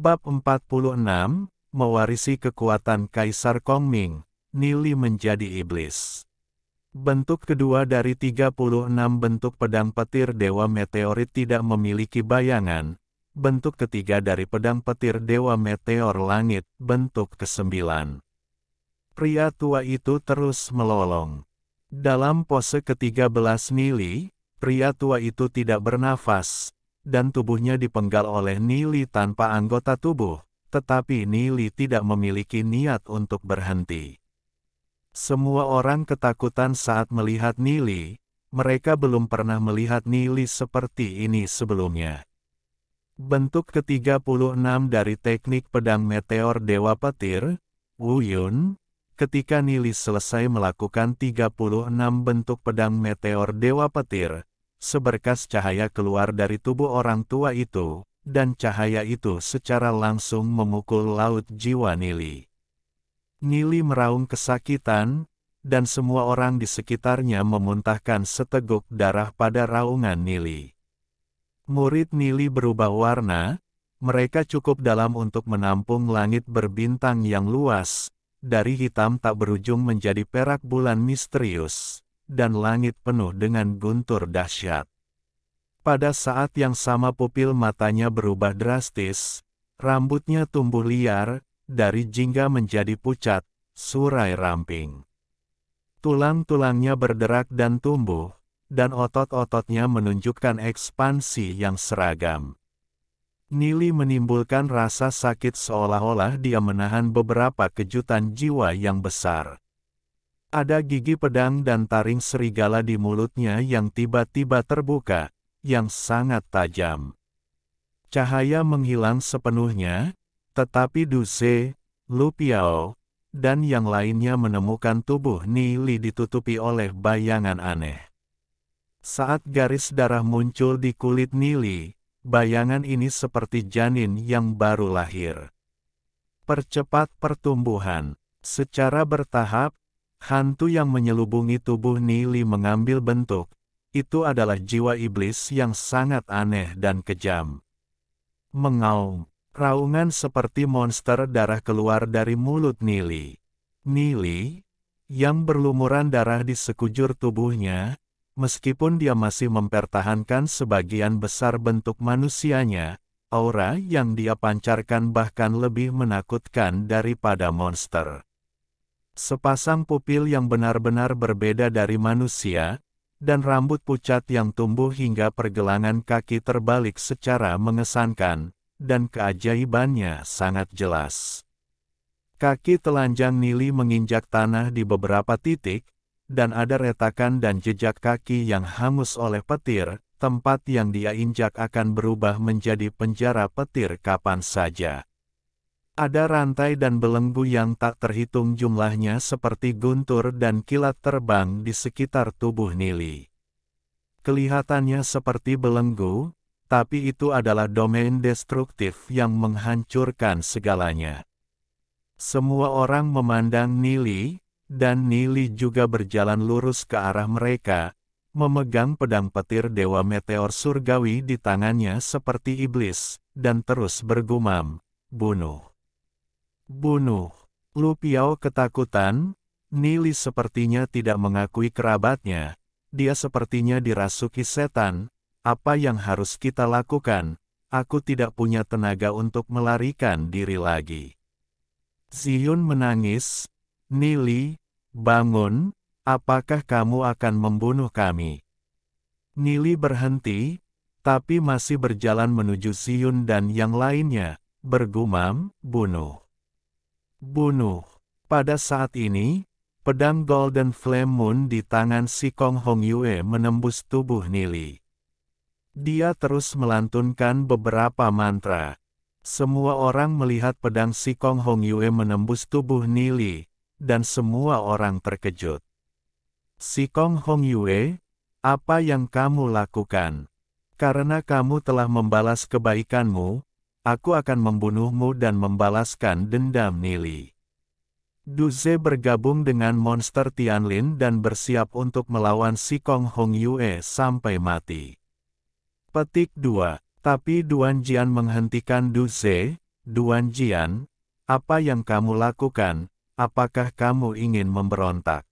Bab 46, mewarisi kekuatan Kaisar Kongming, Nili menjadi iblis. Bentuk kedua dari 36 bentuk pedang petir Dewa Meteorit tidak memiliki bayangan. Bentuk ketiga dari pedang petir Dewa Meteor Langit, bentuk ke-9. Pria tua itu terus melolong. Dalam pose ke-13 Nili, pria tua itu tidak bernafas, dan tubuhnya dipenggal oleh Nili tanpa anggota tubuh, tetapi Nili tidak memiliki niat untuk berhenti. Semua orang ketakutan saat melihat Nili, mereka belum pernah melihat Nili seperti ini sebelumnya. Bentuk ke-36 dari teknik pedang meteor Dewa Petir, Wu Yun, ketika Nili selesai melakukan 36 bentuk pedang meteor Dewa Petir, seberkas cahaya keluar dari tubuh orang tua itu, dan cahaya itu secara langsung memukul laut jiwa Nili. Nili meraung kesakitan, dan semua orang di sekitarnya memuntahkan seteguk darah pada raungan Nili. Murid Nili berubah warna, mereka cukup dalam untuk menampung langit berbintang yang luas, dari hitam tak berujung menjadi perak bulan misterius, dan langit penuh dengan guntur dahsyat. Pada saat yang sama pupil matanya berubah drastis, rambutnya tumbuh liar, dari jingga menjadi pucat, surai ramping. Tulang-tulangnya berderak dan tumbuh, dan otot-ototnya menunjukkan ekspansi yang seragam. Nili menimbulkan rasa sakit seolah-olah dia menahan beberapa kejutan jiwa yang besar. Ada gigi pedang dan taring serigala di mulutnya yang tiba-tiba terbuka, yang sangat tajam. Cahaya menghilang sepenuhnya, tetapi Du Ze, Lu Piao, dan yang lainnya menemukan tubuh Nili ditutupi oleh bayangan aneh. Saat garis darah muncul di kulit Nili, bayangan ini seperti janin yang baru lahir. Percepat pertumbuhan. Secara bertahap, hantu yang menyelubungi tubuh Nili mengambil bentuk. Itu adalah jiwa iblis yang sangat aneh dan kejam. Mengaum. Raungan seperti monster darah keluar dari mulut Nili. Nili, yang berlumuran darah di sekujur tubuhnya, meskipun dia masih mempertahankan sebagian besar bentuk manusianya, aura yang dia pancarkan bahkan lebih menakutkan daripada monster. Sepasang pupil yang benar-benar berbeda dari manusia, dan rambut pucat yang tumbuh hingga pergelangan kaki terbalik secara mengesankan, dan keajaibannya sangat jelas. Kaki telanjang Nili menginjak tanah di beberapa titik, dan ada retakan dan jejak kaki yang hangus oleh petir. Tempat yang dia injak akan berubah menjadi penjara petir kapan saja. Ada rantai dan belenggu yang tak terhitung jumlahnya seperti guntur dan kilat terbang di sekitar tubuh Nili. Kelihatannya seperti belenggu, tapi itu adalah domain destruktif yang menghancurkan segalanya. Semua orang memandang Nili, dan Nili juga berjalan lurus ke arah mereka, memegang pedang petir Dewa Meteor Surgawi di tangannya seperti iblis, dan terus bergumam, "Bunuh! Bunuh!" Lu Piao ketakutan, Nili sepertinya tidak mengakui kerabatnya, dia sepertinya dirasuki setan. Apa yang harus kita lakukan? Aku tidak punya tenaga untuk melarikan diri lagi. Ziyun menangis, "Nili, bangun, apakah kamu akan membunuh kami?" Nili berhenti, tapi masih berjalan menuju Ziyun dan yang lainnya, bergumam, "Bunuh! Bunuh!" Pada saat ini, pedang Golden Flame Moon di tangan si Kong Hong Yue menembus tubuh Nili. Dia terus melantunkan beberapa mantra. Semua orang melihat pedang si Kong Hong Yue menembus tubuh Nili, dan semua orang terkejut. Si Kong Hong Yue, apa yang kamu lakukan? Karena kamu telah membalas kebaikanmu, aku akan membunuhmu dan membalaskan dendam Nili. Du Ze bergabung dengan monster Tianlin dan bersiap untuk melawan si Kong Hong Yue sampai mati. Petik 2. Tapi Duan Jian menghentikan Du Ze, Duan Jian, apa yang kamu lakukan? Apakah kamu ingin memberontak?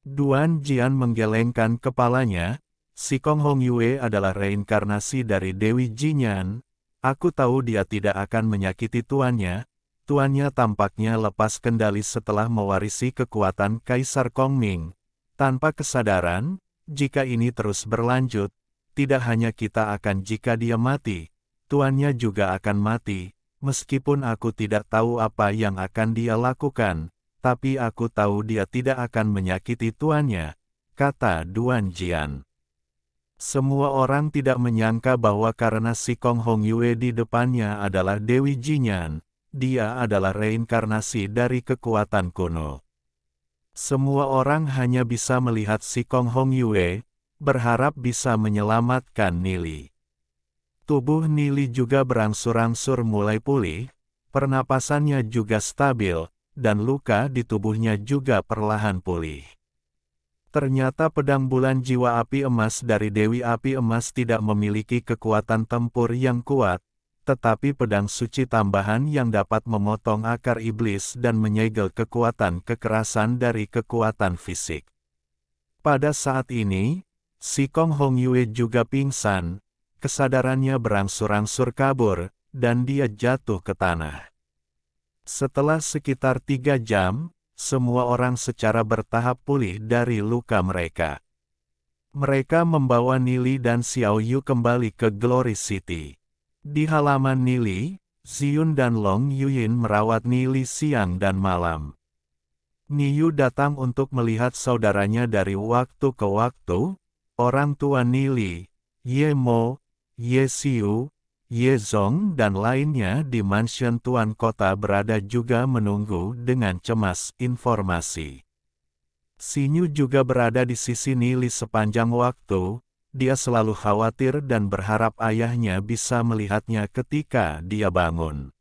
Duan Jian menggelengkan kepalanya. Sikong Hong Yue adalah reinkarnasi dari Dewi Jinyan. Aku tahu dia tidak akan menyakiti tuannya. Tuannya tampaknya lepas kendali setelah mewarisi kekuatan Kaisar Kongming. Tanpa kesadaran, jika ini terus berlanjut, tidak hanya kita akan jika dia mati, tuannya juga akan mati. Meskipun aku tidak tahu apa yang akan dia lakukan, tapi aku tahu dia tidak akan menyakiti tuannya, kata Duan Jian. Semua orang tidak menyangka bahwa karena Sikong Hong Yue di depannya adalah Dewi Jinyan, dia adalah reinkarnasi dari kekuatan kuno. Semua orang hanya bisa melihat Sikong Hong Yue, berharap bisa menyelamatkan Nili. Tubuh Nili juga berangsur-angsur mulai pulih, pernapasannya juga stabil, dan luka di tubuhnya juga perlahan pulih. Ternyata pedang bulan jiwa api emas dari Dewi Api Emas tidak memiliki kekuatan tempur yang kuat, tetapi pedang suci tambahan yang dapat memotong akar iblis dan menyegel kekuatan kekerasan dari kekuatan fisik. Pada saat ini, Sikong Hong Yue juga pingsan, kesadarannya berangsur-angsur kabur, dan dia jatuh ke tanah. Setelah sekitar 3 jam, semua orang secara bertahap pulih dari luka mereka. Mereka membawa Nili dan Xiao Yu kembali ke Glory City. Di halaman Nili, Ziyun dan Long Yuyin merawat Nili siang dan malam. Niyu datang untuk melihat saudaranya dari waktu ke waktu. Orang tua Nili, Ye Mo, Ye Xiu, Ye Zong dan lainnya di mansion Tuan Kota berada juga menunggu dengan cemas informasi. Xinyu juga berada di sisi Nili sepanjang waktu. Dia selalu khawatir dan berharap ayahnya bisa melihatnya ketika dia bangun.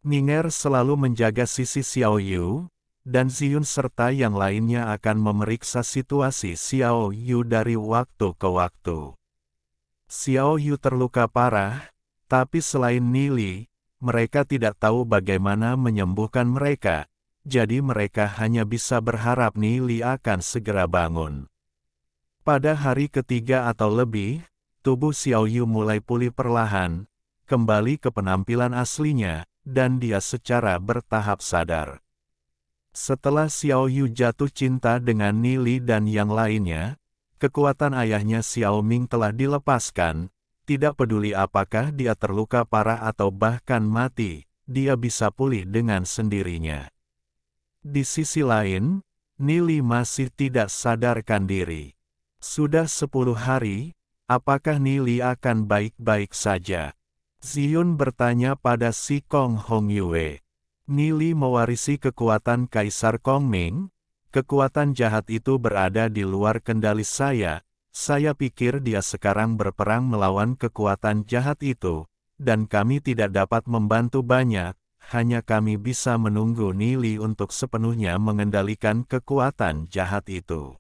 Ninger selalu menjaga sisi Xiao Yu, dan Ziyun serta yang lainnya akan memeriksa situasi Xiao Yu dari waktu ke waktu. Xiao Yu terluka parah, tapi selain Nili, mereka tidak tahu bagaimana menyembuhkan mereka, jadi mereka hanya bisa berharap Nili akan segera bangun. Pada hari ketiga atau lebih, tubuh Xiao Yu mulai pulih perlahan, kembali ke penampilan aslinya, dan dia secara bertahap sadar. Setelah Xiao Yu jatuh cinta dengan Nili dan yang lainnya, kekuatan ayahnya Xiao Ming telah dilepaskan, tidak peduli apakah dia terluka parah atau bahkan mati, dia bisa pulih dengan sendirinya. Di sisi lain, Nili masih tidak sadarkan diri. Sudah 10 hari, apakah Nili akan baik-baik saja? Ziyun bertanya pada Sikong Hong Yue. Nili mewarisi kekuatan Kaisar Kongming. Kekuatan jahat itu berada di luar kendali saya. Saya pikir dia sekarang berperang melawan kekuatan jahat itu, dan kami tidak dapat membantu banyak, hanya kami bisa menunggu Nili untuk sepenuhnya mengendalikan kekuatan jahat itu.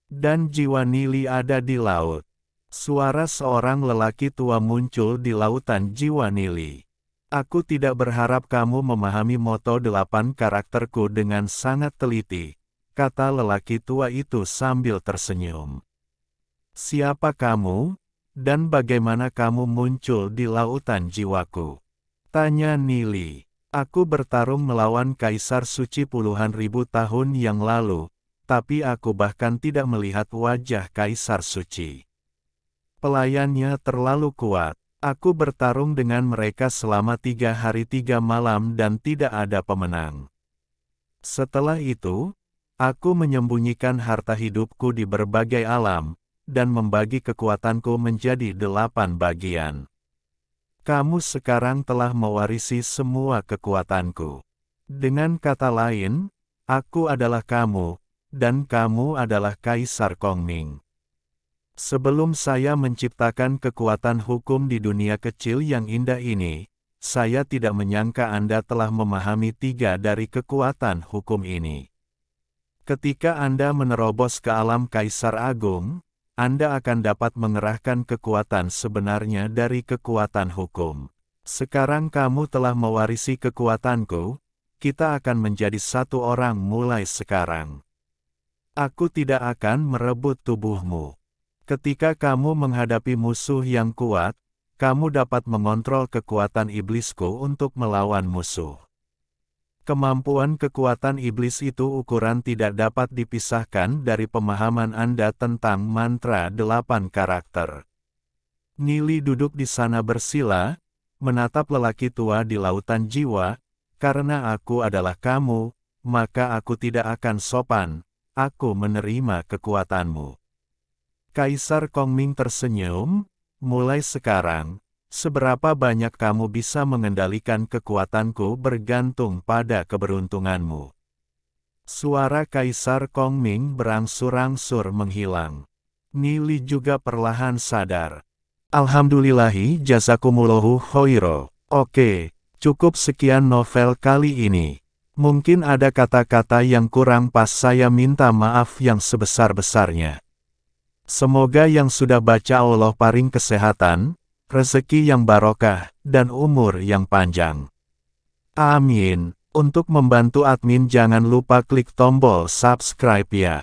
Dan jiwa Nili ada di laut. Suara seorang lelaki tua muncul di lautan jiwa Nili. Aku tidak berharap kamu memahami moto 8 karakterku dengan sangat teliti, kata lelaki tua itu sambil tersenyum. Siapa kamu, dan bagaimana kamu muncul di lautan jiwaku? Tanya Nili. Aku bertarung melawan Kaisar Suci puluhan ribu tahun yang lalu, tapi aku bahkan tidak melihat wajah Kaisar Suci. Pelayannya terlalu kuat. Aku bertarung dengan mereka selama 3 hari 3 malam dan tidak ada pemenang. Setelah itu, aku menyembunyikan harta hidupku di berbagai alam, dan membagi kekuatanku menjadi 8 bagian. Kamu sekarang telah mewarisi semua kekuatanku. Dengan kata lain, aku adalah kamu, dan kamu adalah Kaisar Kongming. Sebelum saya menciptakan kekuatan hukum di dunia kecil yang indah ini, saya tidak menyangka Anda telah memahami 3 dari kekuatan hukum ini. Ketika Anda menerobos ke alam Kaisar Agung, Anda akan dapat mengerahkan kekuatan sebenarnya dari kekuatan hukum. Sekarang kamu telah mewarisi kekuatanku, kita akan menjadi satu orang mulai sekarang. Aku tidak akan merebut tubuhmu. Ketika kamu menghadapi musuh yang kuat, kamu dapat mengontrol kekuatan iblisku untuk melawan musuh. Kemampuan kekuatan iblis itu ukuran tidak dapat dipisahkan dari pemahaman Anda tentang mantra 8 karakter. Nili duduk di sana bersila, menatap lelaki tua di lautan jiwa, karena aku adalah kamu, maka aku tidak akan sopan, aku menerima kekuatanmu. Kaisar Kongming tersenyum, mulai sekarang, seberapa banyak kamu bisa mengendalikan kekuatanku bergantung pada keberuntunganmu. Suara Kaisar Kongming berangsur-angsur menghilang. Nili juga perlahan sadar. Alhamdulillahi jazakumullahu khairo. Oke, cukup sekian novel kali ini. Mungkin ada kata-kata yang kurang pas, saya minta maaf yang sebesar-besarnya. Semoga yang sudah baca Allah paring kesehatan, rezeki yang barokah, dan umur yang panjang. Amin. Untuk membantu admin jangan lupa klik tombol subscribe ya.